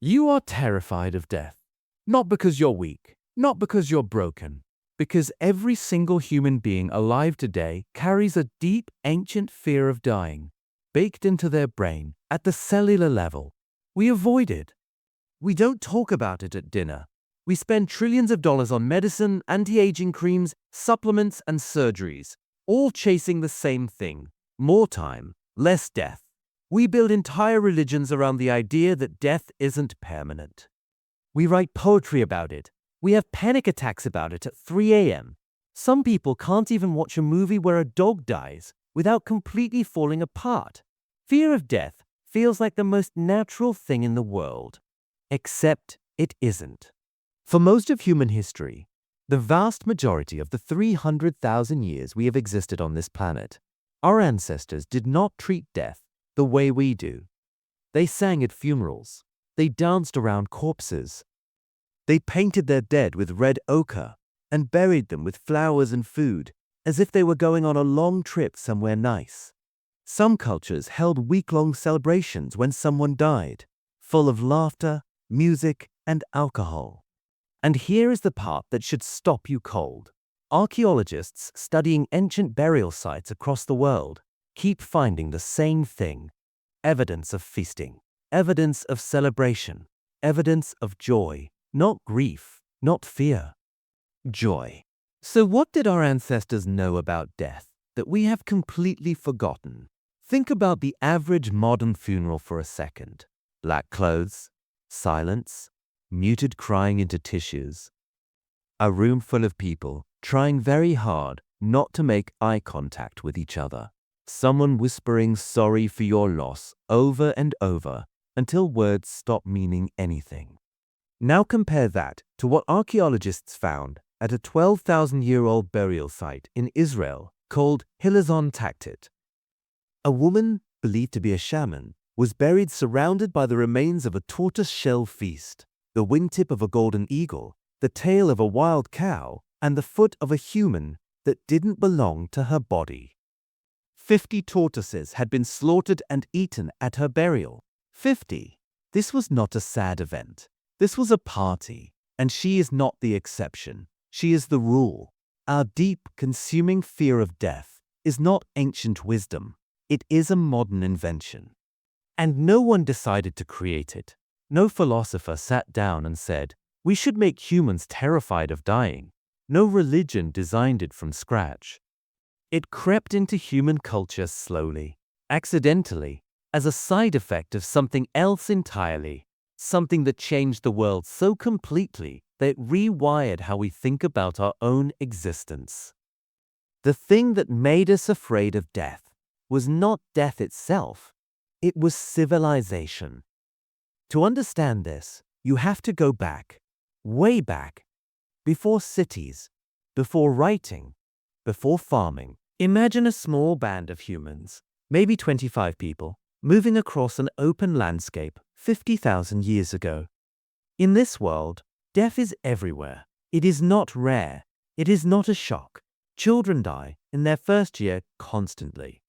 You are terrified of death. Not because you're weak, not because you're broken, because every single human being alive today carries a deep, ancient fear of dying, baked into their brain at the cellular level. We avoid it. We don't talk about it at dinner. We spend trillions of dollars on medicine, anti-aging creams, supplements, and surgeries, all chasing the same thing: more time, less death. We build entire religions around the idea that death isn't permanent. We write poetry about it. We have panic attacks about it at 3 a.m. Some people can't even watch a movie where a dog dies without completely falling apart. Fear of death feels like the most natural thing in the world. Except it isn't. For most of human history, the vast majority of the 300,000 years we have existed on this planet, our ancestors did not treat death the way we do. They sang at funerals. They danced around corpses. They painted their dead with red ochre and buried them with flowers and food, as if they were going on a long trip somewhere nice. Some cultures held week-long celebrations when someone died, full of laughter, music, and alcohol. And here is the part that should stop you cold. Archaeologists studying ancient burial sites across the world keep finding the same thing: evidence of feasting, evidence of celebration, evidence of joy, not grief, not fear. Joy. So what did our ancestors know about death that we have completely forgotten? Think about the average modern funeral for a second. Black clothes, silence, muted crying into tissues. A room full of people trying very hard not to make eye contact with each other. Someone whispering sorry for your loss over and over until words stop meaning anything. Now compare that to what archaeologists found at a 12,000-year-old burial site in Israel called Hilazon Taktit. A woman, believed to be a shaman, was buried surrounded by the remains of a tortoise-shell feast, the wingtip of a golden eagle, the tail of a wild cow, and the foot of a human that didn't belong to her body. 50 tortoises had been slaughtered and eaten at her burial. 50. This was not a sad event. This was a party, and she is not the exception. She is the rule. Our deep, consuming fear of death is not ancient wisdom. It is a modern invention. And no one decided to create it. No philosopher sat down and said, "We should make humans terrified of dying." No religion designed it from scratch. It crept into human culture slowly, accidentally, as a side effect of something else entirely, something that changed the world so completely that it rewired how we think about our own existence. The thing that made us afraid of death was not death itself, it was civilization. To understand this, you have to go back, way back, before cities, before writing, before farming. Imagine a small band of humans, maybe 25 people, moving across an open landscape 50,000 years ago. In this world, death is everywhere. It is not rare. It is not a shock. Children die in their first year constantly.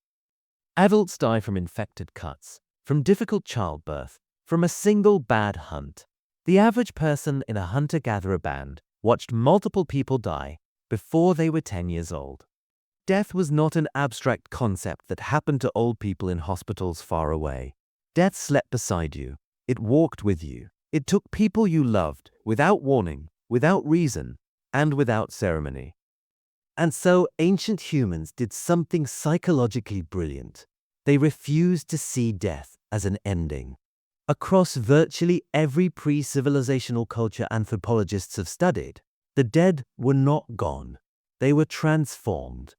Adults die from infected cuts, from difficult childbirth, from a single bad hunt. The average person in a hunter-gatherer band watched multiple people die before they were 10 years old. Death was not an abstract concept that happened to old people in hospitals far away. Death slept beside you. It walked with you. It took people you loved, without warning, without reason, and without ceremony. And so ancient humans did something psychologically brilliant. They refused to see death as an ending. Across virtually every pre-civilizational culture anthropologists have studied, the dead were not gone. They were transformed.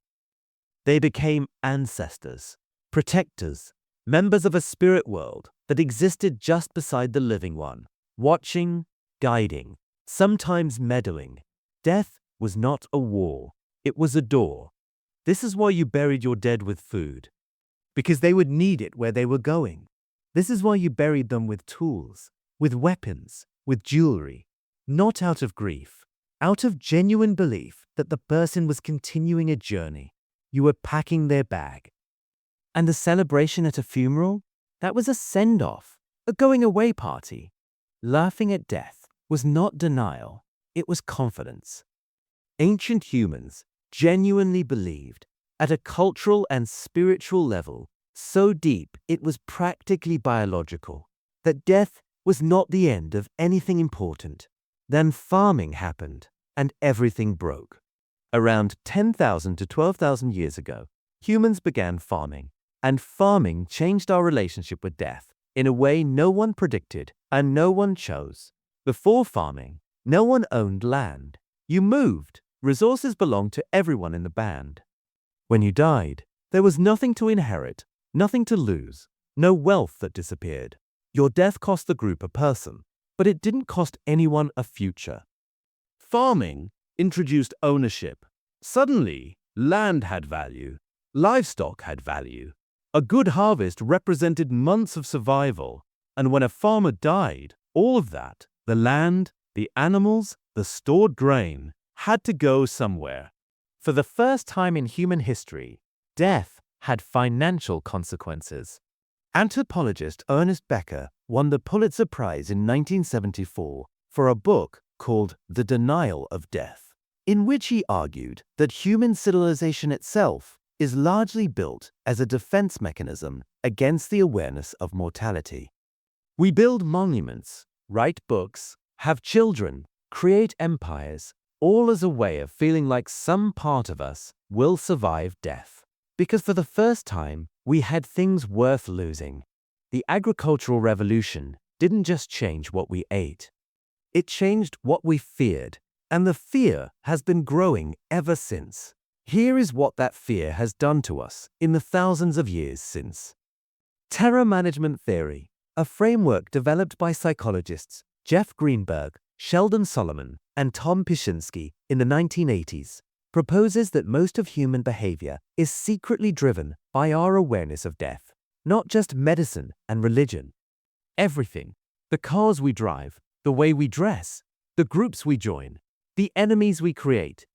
They became ancestors, protectors, members of a spirit world that existed just beside the living one, watching, guiding, sometimes meddling. Death was not a war, it was a door. This is why you buried your dead with food, because they would need it where they were going. This is why you buried them with tools, with weapons, with jewelry, not out of grief, out of genuine belief that the person was continuing a journey. You were packing their bag. And the celebration at a funeral? That was a send-off, a going-away party. Laughing at death was not denial, it was confidence. Ancient humans genuinely believed, at a cultural and spiritual level, so deep it was practically biological, that death was not the end of anything important. Then farming happened, and everything broke. Around 10,000 to 12,000 years ago, humans began farming, and farming changed our relationship with death in a way no one predicted and no one chose. Before farming, no one owned land. You moved. Resources belonged to everyone in the band. When you died, there was nothing to inherit, nothing to lose, no wealth that disappeared. Your death cost the group a person, but it didn't cost anyone a future. Farming introduced ownership. Suddenly, land had value, livestock had value. A good harvest represented months of survival, and when a farmer died, all of that, the land, the animals, the stored grain, had to go somewhere. For the first time in human history, death had financial consequences. Anthropologist Ernest Becker won the Pulitzer Prize in 1974 for a book called The Denial of Death, in which he argued that human civilization itself is largely built as a defense mechanism against the awareness of mortality. We build monuments, write books, have children, create empires, all as a way of feeling like some part of us will survive death. Because for the first time, we had things worth losing. The agricultural revolution didn't just change what we ate. It changed what we feared, and the fear has been growing ever since. Here is what that fear has done to us in the thousands of years since. Terror management theory, a framework developed by psychologists Jeff Greenberg, Sheldon Solomon, and Tom Pishinsky in the 1980s, proposes that most of human behavior is secretly driven by our awareness of death, not just medicine and religion. Everything, the cars we drive, the way we dress, the groups we join, the enemies we create.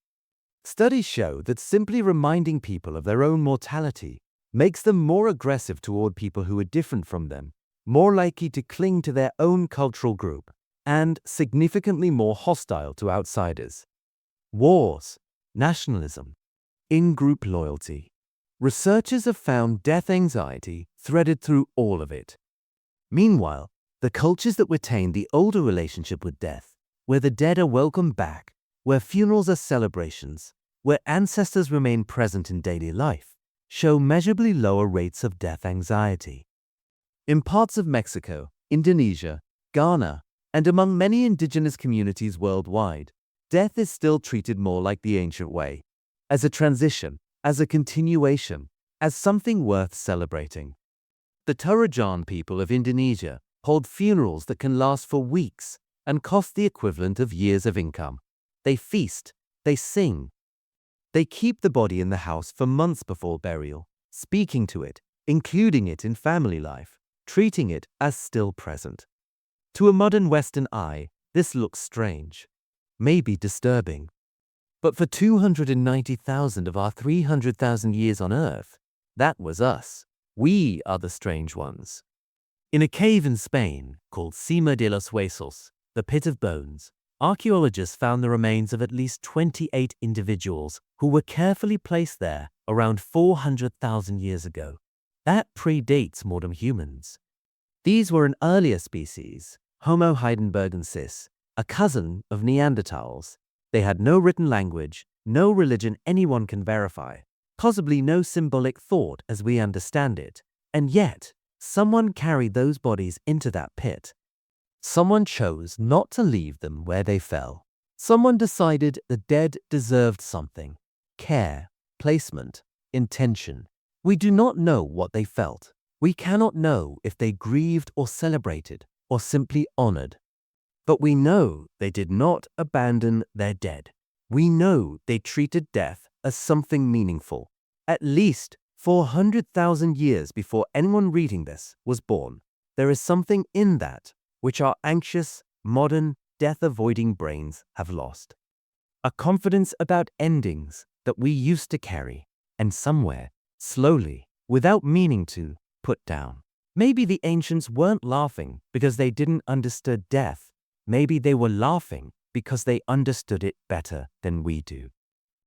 Studies show that simply reminding people of their own mortality makes them more aggressive toward people who are different from them, more likely to cling to their own cultural group, and significantly more hostile to outsiders. Wars, nationalism, in-group loyalty. Researchers have found death anxiety threaded through all of it. Meanwhile, the cultures that retain the older relationship with death, where the dead are welcomed back, where funerals are celebrations, where ancestors remain present in daily life, show measurably lower rates of death anxiety. In parts of Mexico, Indonesia, Ghana, and among many indigenous communities worldwide, death is still treated more like the ancient way, as a transition, as a continuation, as something worth celebrating. The Torajan people of Indonesia hold funerals that can last for weeks and cost the equivalent of years of income. They feast, they sing. They keep the body in the house for months before burial, speaking to it, including it in family life, treating it as still present. To a modern Western eye, this looks strange, maybe disturbing. But for 290,000 of our 300,000 years on Earth, that was us. We are the strange ones. In a cave in Spain called Cima de los Huesos, the Pit of Bones, archaeologists found the remains of at least 28 individuals who were carefully placed there around 400,000 years ago. That predates modern humans. These were an earlier species, Homo heidelbergensis, a cousin of Neanderthals. They had no written language, no religion anyone can verify, possibly no symbolic thought as we understand it, and yet someone carried those bodies into that pit. Someone chose not to leave them where they fell. Someone decided the dead deserved something: care, placement, intention. We do not know what they felt. We cannot know if they grieved or celebrated or simply honored. But we know they did not abandon their dead. We know they treated death as something meaningful. At least 400,000 years before anyone reading this was born, there is something in that which our anxious, modern, death-avoiding brains have lost. A confidence about endings that we used to carry, and somewhere, slowly, without meaning to, put down. Maybe the ancients weren't laughing because they didn't understand death. Maybe they were laughing because they understood it better than we do.